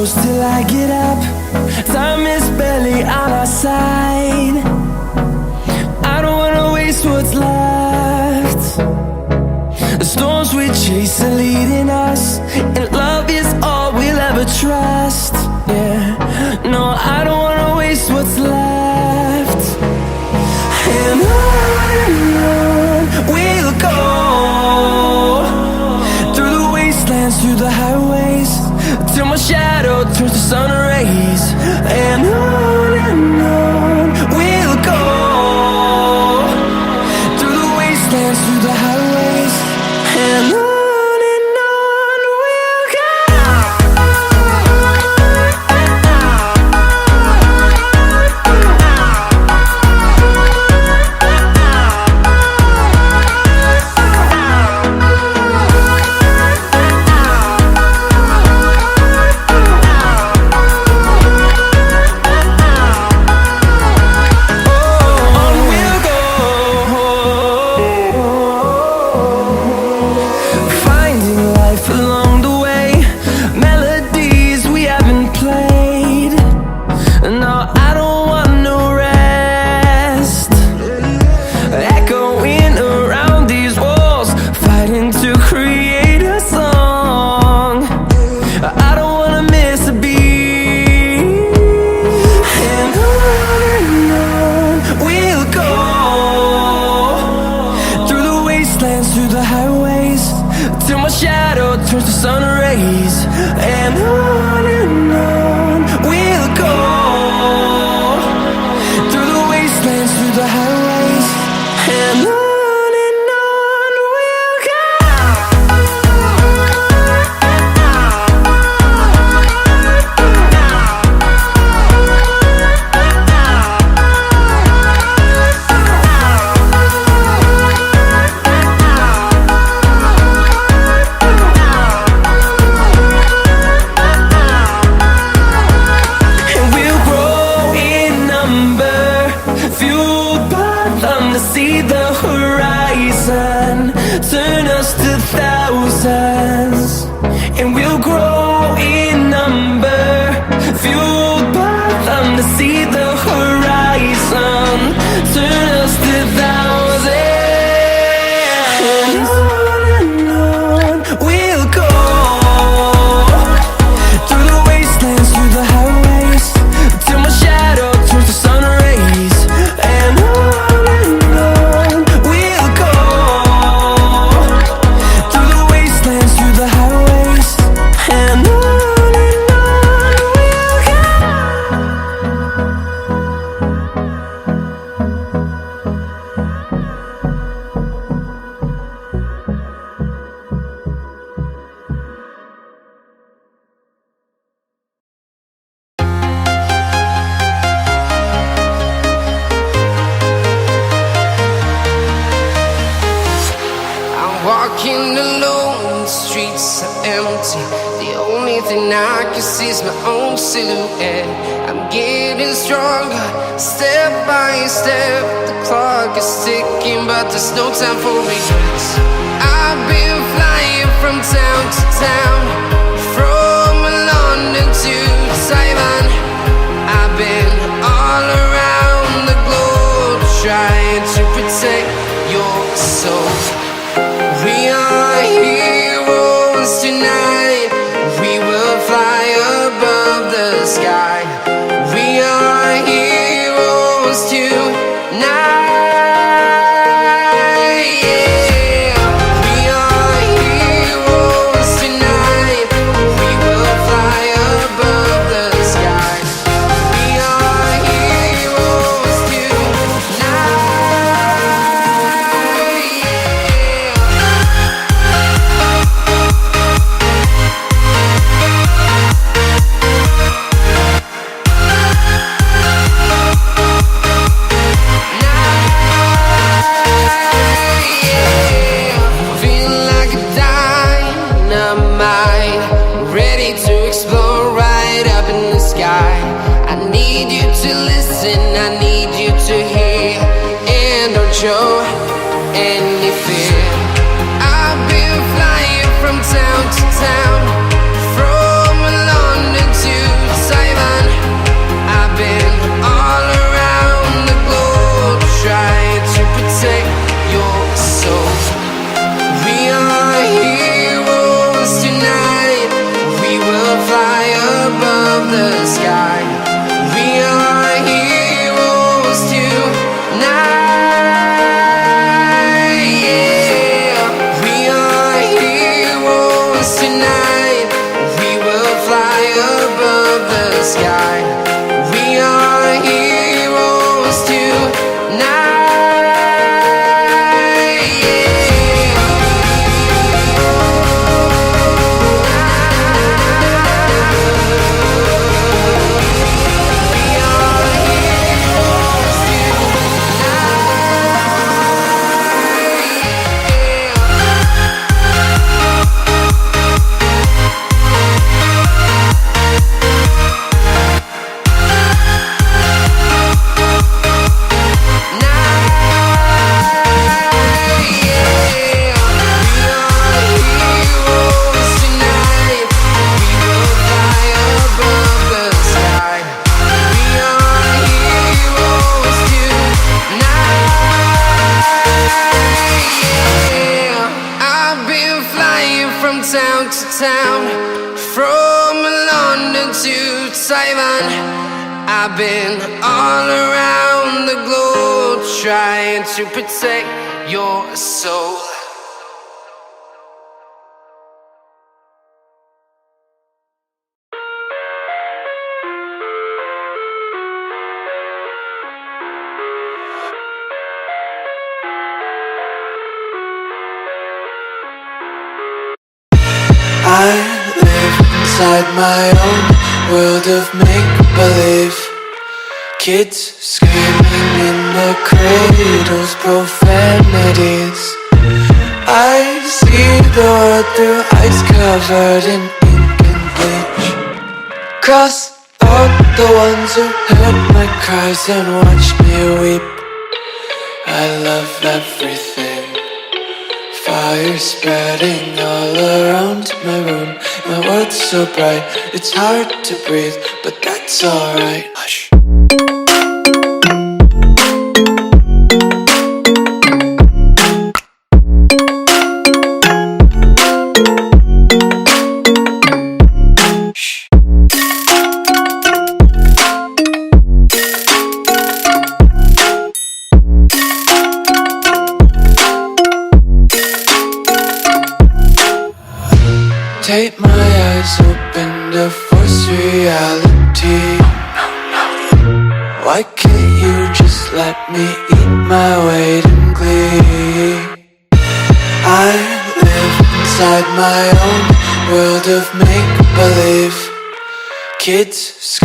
close till I get up. Time is barely on our side. I don't wanna waste what's left. The storms we chase are leading us, and love is all we'll ever trust. Yeah, no, I don't wanna waste what's left. And on we'll go, through the wastelands, through the highways, till my shadow turns to sun rays. And on we'll go, through the wastelands, through the highways, and on we'll go. Through the highways, till my shadow turns to sun rays. And on we'll go, through the wastelands, through the highways, and on we'll go. See the horizon turn us to thousands, and we'll grow in number, fueled by them. To see the horizon turn us to thousands, and on we'll go, through the wastelands, through the highways, till my shadow turns to sun rays. And walking alone, the streets are empty. The only thing I can see is my own silhouette. I'm getting stronger, step by step. The clock is ticking, but there's no time for regrets. I've been flying from town to town, from London to Taiwan. I've been all around the globe, trying to protect your soul. We are heroes tonight. We will fly above the sky. We are heroes tonight. Yeah. We are heroes tonight. We will fly above the sky. We are heroes tonight. Show any fear. I've been flying from town to town, from London to town to town, from London to Taiwan. I've been all around the globe trying to protect your soul. I live inside my own world of make-believe. Kids screaming in their cradles, profanities. I see the world through ice covered in ink and bleach. Cross out the ones who heard my cries and watched me weep. I love everything. Fire spreading all around my room. My world's so bright, it's hard to breathe, but that's alright. Hush. Take my eyes open to force reality. Why can't you just let me eat my weight in glee? I live inside my own world of make-believe. Kids